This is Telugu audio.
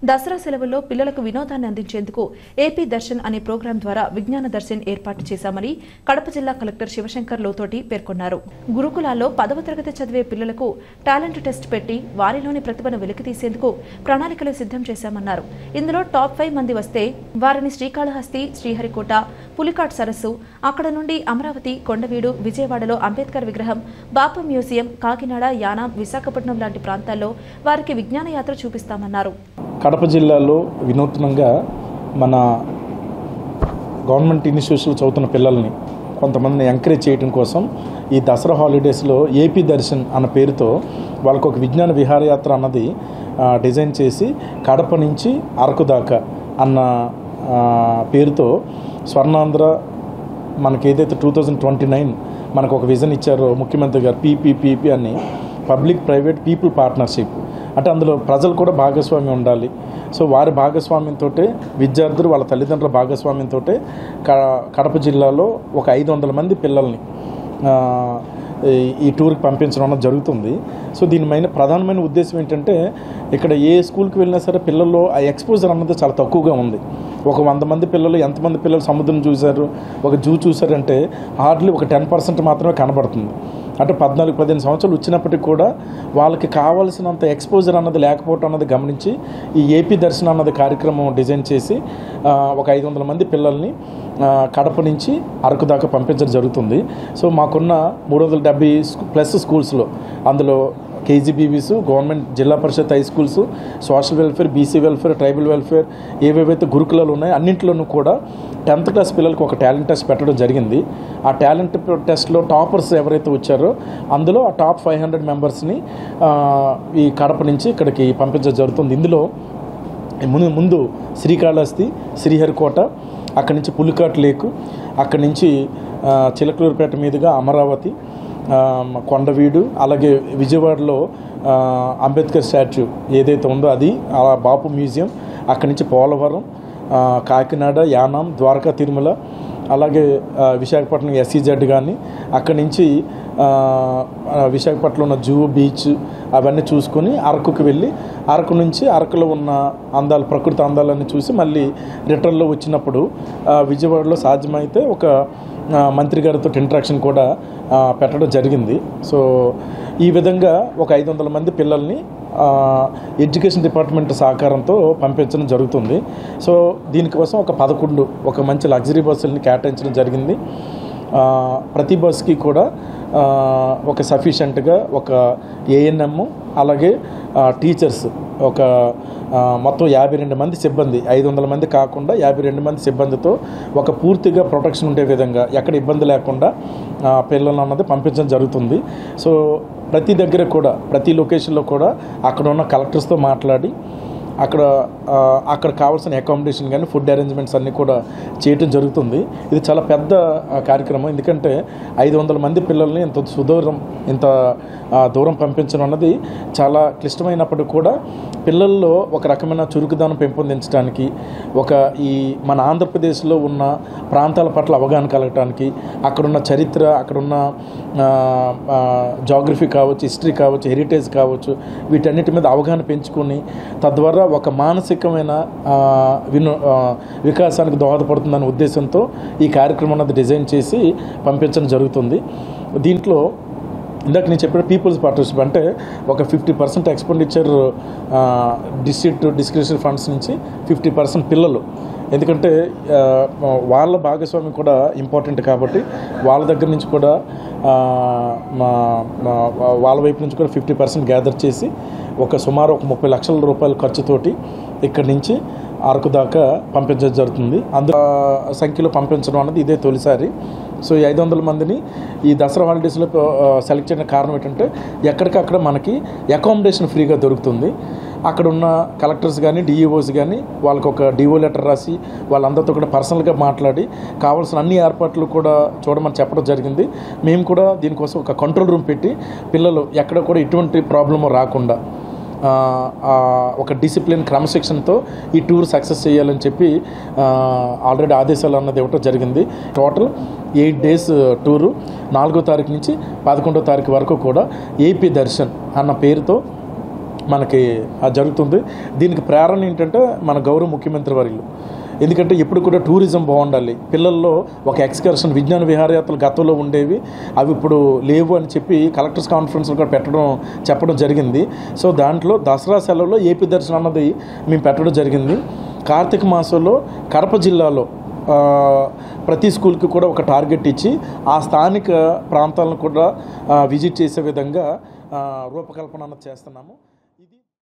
దసరా సెలవుల్లో పిల్లలకు వినోదాన్ని అందించేందుకు ఏపీ దర్శన్ అనే ప్రోగ్రాం ద్వారా విజ్ఞాన దర్శన్ ఏర్పాటు చేశామని కడప జిల్లా కలెక్టర్ శివశంకర్ లోతోటి పేర్కొన్నారు. గురుకులాల్లో 10వ తరగతి చదివే పిల్లలకు టాలెంట్ టెస్ట్ పెట్టి వారిలోని ప్రతిభను వెలికితీసేందుకు ప్రణాళికలు సిద్ధం చేశామన్నారు. ఇందులో టాప్ 5 మంది వస్తే వారిని శ్రీకాళహస్తి, శ్రీహరికోట, పులికాట్ సరస్సు, అక్కడ నుండి అమరావతి, కొండవీడు, విజయవాడలో అంబేద్కర్ విగ్రహం, బాపు మ్యూజియం, కాకినాడ, యానాం, విశాఖపట్నం లాంటి ప్రాంతాల్లో వారికి విజ్ఞాన యాత్ర చూపిస్తామన్నారు. కడప జిల్లాలో వినూత్నంగా మన గవర్నమెంట్ ఇన్స్టిట్యూషన్లో చదువుతున్న పిల్లల్ని కొంతమందిని ఎంకరేజ్ చేయడం కోసం ఈ దసరా హాలిడేస్లో ఏపీ దర్శన్ అన్న పేరుతో వాళ్ళకు ఒక విజ్ఞాన విహారయాత్ర అన్నది డిజైన్ చేసి కడప నుంచి అరకు దాకా అన్న పేరుతో స్వర్ణాంధ్ర మనకి ఏదైతే 2029 మనకు ఒక విజన్ ఇచ్చారో ముఖ్యమంత్రి గారు పీపీపీ అని పబ్లిక్ ప్రైవేట్ పీపుల్ పార్ట్నర్షిప్, అంటే అందులో ప్రజలు కూడా భాగస్వామ్యం ఉండాలి. సో వారి భాగస్వామ్యంతో విద్యార్థులు వాళ్ళ తల్లిదండ్రుల భాగస్వామ్యంతో కడప జిల్లాలో ఒక 500 మంది పిల్లల్ని ఈ టూర్కి పంపించడం అన్నది జరుగుతుంది. సో దీనిపైన ప్రధానమైన ఉద్దేశం ఏంటంటే ఇక్కడ ఏ స్కూల్కి వెళ్ళినా సరే పిల్లల్లో ఆ ఎక్స్పోజర్ అన్నది చాలా తక్కువగా ఉంది. ఒక 100 మంది పిల్లలు ఎంతమంది పిల్లలు సముద్రం చూశారు, ఒక జూ చూశారంటే హార్డ్లీ ఒక 10% మాత్రమే కనబడుతుంది. అంటే 14-15 సంవత్సరాలు వచ్చినప్పటికీ కూడా వాళ్ళకి కావాల్సినంత ఎక్స్పోజర్ అన్నది లేకపోవటం అన్నది గమనించి ఈ ఏపీ దర్శన్ అన్నది కార్యక్రమం డిజైన్ చేసి ఒక 500 మంది పిల్లల్ని కడప నుంచి అరకు దాకా పంపించడం జరుగుతుంది. సో మాకున్న 370+ స్కూల్స్లో అందులో KGBVs, government Zilla Parishad high schools, social welfare, BC welfare, tribal welfare, ఏవేవైతే గురుకులాలు ఉన్నాయో అన్నింటిలోనూ కూడా 10th క్లాస్ పిల్లలకు ఒక టాలెంట్ టెస్ట్ పెట్టడం జరిగింది. ఆ టాలెంట్ టెస్ట్లో టాపర్స్ ఎవరైతే వచ్చారో అందులో ఆ టాప్ 500 మెంబర్స్ని ఈ కడప నుంచి ఇక్కడికి పంపించడం జరుగుతుంది. ఇందులో ముందు శ్రీకాళహస్తి, శ్రీహరికోట, అక్కడి నుంచి పులికాట్ లేకు, అక్కడి నుంచి చిలకలూరుపేట మీదుగా అమరావతి, కొండవీడు, అలాగే విజయవాడలో అంబేద్కర్ స్టాచ్యూ ఏదైతే ఉందో అది, బాపు మ్యూజియం, అక్కడి నుంచి పోలవరం, కాకినాడ, యానాం, ద్వారకా, తిరుమల, అలాగే విశాఖపట్నం SEZ కానీ, అక్కడి నుంచి విశాఖపట్నంలో ఉన్న జూ, బీచ్ అవన్నీ చూసుకొని అరకుకి వెళ్ళి అరకు నుంచి అరకులో ఉన్న అందాలు, ప్రకృతి అందాలన్నీ చూసి మళ్ళీ రిటర్న్లో వచ్చినప్పుడు విజయవాడలో సాధ్యమైతే ఒక మంత్రి గారితో ఇంటరాక్షన్ కూడా పెట్టడం జరిగింది. సో ఈ విధంగా ఒక 500 మంది పిల్లల్ని ఎడ్యుకేషన్ డిపార్ట్మెంట్ సహకారంతో పంపించడం జరుగుతుంది. సో దీనికోసం ఒక మంచి లగ్జరీ బస్సులని కేటాయించడం జరిగింది. ప్రతి బస్కి కూడా ఒక సఫిషియెంట్గా ఒక ANM అలాగే టీచర్స్ ఒక మొత్తం 52 మంది సిబ్బంది, 500 మంది కాకుండా 52 మంది సిబ్బందితో ఒక పూర్తిగా ప్రొటెక్షన్ ఉండే విధంగా ఎక్కడ ఇబ్బంది లేకుండా పిల్లలు అన్నది పంపించడం జరుగుతుంది. సో ప్రతి దగ్గర కూడా ప్రతి లొకేషన్లో కూడా అక్కడ ఉన్న కలెక్టర్స్తో మాట్లాడి అక్కడ కావాల్సిన అకామిడేషన్ కానీ ఫుడ్ అరేంజ్మెంట్స్ అన్నీ కూడా చేయటం జరుగుతుంది. ఇది చాలా పెద్ద కార్యక్రమం, ఎందుకంటే 500 మంది పిల్లల్ని ఇంత దూరం పంపించడం అన్నది చాలా క్లిష్టమైనప్పటికీ కూడా పిల్లల్లో ఒక రకమైన చురుకుదనం పెంపొందించడానికి, ఈ మన ఆంధ్రప్రదేశ్లో ఉన్న ప్రాంతాల పట్ల అవగాహన కలగటానికి, అక్కడున్న చరిత్ర, అక్కడున్న జాగ్రఫీ కావచ్చు, హిస్టరీ కావచ్చు, హెరిటేజ్ కావచ్చు, వీటన్నిటి మీద అవగాహన పెంచుకొని తద్వారా ఒక మానసికమైన వికాసానికి దోహదపడుతుందనే ఉద్దేశంతో ఈ కార్యక్రమం అన్నది డిజైన్ చేసి పంపించడం జరుగుతుంది. దీంట్లో ఇందాక నేను చెప్పిన పీపుల్స్ పార్ట్నర్షిప్ అంటే ఒక 50% ఎక్స్పెండిచర్ డిస్ట్రిక్ట్ డిస్క్రిప్షన్ ఫండ్స్ నుంచి 50% పిల్లలు, ఎందుకంటే వాళ్ళ భాగస్వామ్యం కూడా ఇంపార్టెంట్ కాబట్టి వాళ్ళ దగ్గర నుంచి కూడా వాళ్ళ వైపు నుంచి కూడా 50% గ్యాదర్ చేసి సుమారు ఒక 30 లక్షల రూపాయల ఖర్చుతోటి ఇక్కడి నుంచి అరకు దాకా పంపించడం జరుగుతుంది. అందులో సంఖ్యలో పంపించడం అన్నది ఇదే తొలిసారి. సో ఈ 500 మందిని ఈ దసరా హాలిడేస్లో సెలెక్ట్ చేయడానికి కారణం ఏంటంటే ఎక్కడికక్కడ మనకి అకామిడేషన్ ఫ్రీగా దొరుకుతుంది. అక్కడ ఉన్న కలెక్టర్స్ కానీ DEOs కానీ వాళ్ళకి ఒక DO లెటర్ రాసి వాళ్ళందరితో కూడా పర్సనల్గా మాట్లాడి కావాల్సిన అన్ని ఏర్పాట్లు కూడా చూడమని చెప్పడం జరిగింది. మేము కూడా దీనికోసం ఒక కంట్రోల్ రూమ్ పెట్టి పిల్లలు ఎక్కడ కూడా ఎటువంటి ప్రాబ్లము రాకుండా ఒక డిసిప్లిన్ క్రమశిక్షణతో ఈ టూర్ సక్సెస్ చేయాలని చెప్పి ఆల్రెడీ ఆదేశాలు అన్నది ఇవ్వటం జరిగింది. టోటల్ 8 days టూరు 4వ తారీఖు నుంచి 11వ తారీఖు వరకు కూడా ఏపీ దర్శన్ అన్న పేరుతో మనకి జరుగుతుంది. దీనికి ప్రేరణ ఏంటంటే మన గౌరవ ముఖ్యమంత్రి వర్యులు. ఎందుకంటే ఎప్పుడు కూడా టూరిజం బాగుండాలి, పిల్లల్లో ఒక ఎక్స్కర్షన్ విజ్ఞాన విహారయాత్రలు గతంలో ఉండేవి, అవి ఇప్పుడు లేవు అని చెప్పి కలెక్టర్స్ కాన్ఫరెన్స్లో కూడా చెప్పడం జరిగింది. సో దాంట్లో దసరా సెలవులో ఏపీ దర్శనం అన్నది మేము పెట్టడం జరిగింది. కార్తీక మాసంలో కడప జిల్లాలో ప్రతి స్కూల్కి కూడా ఒక టార్గెట్ ఇచ్చి ఆ స్థానిక ప్రాంతాలను కూడా విజిట్ చేసే విధంగా రూపకల్పన చేస్తున్నాము.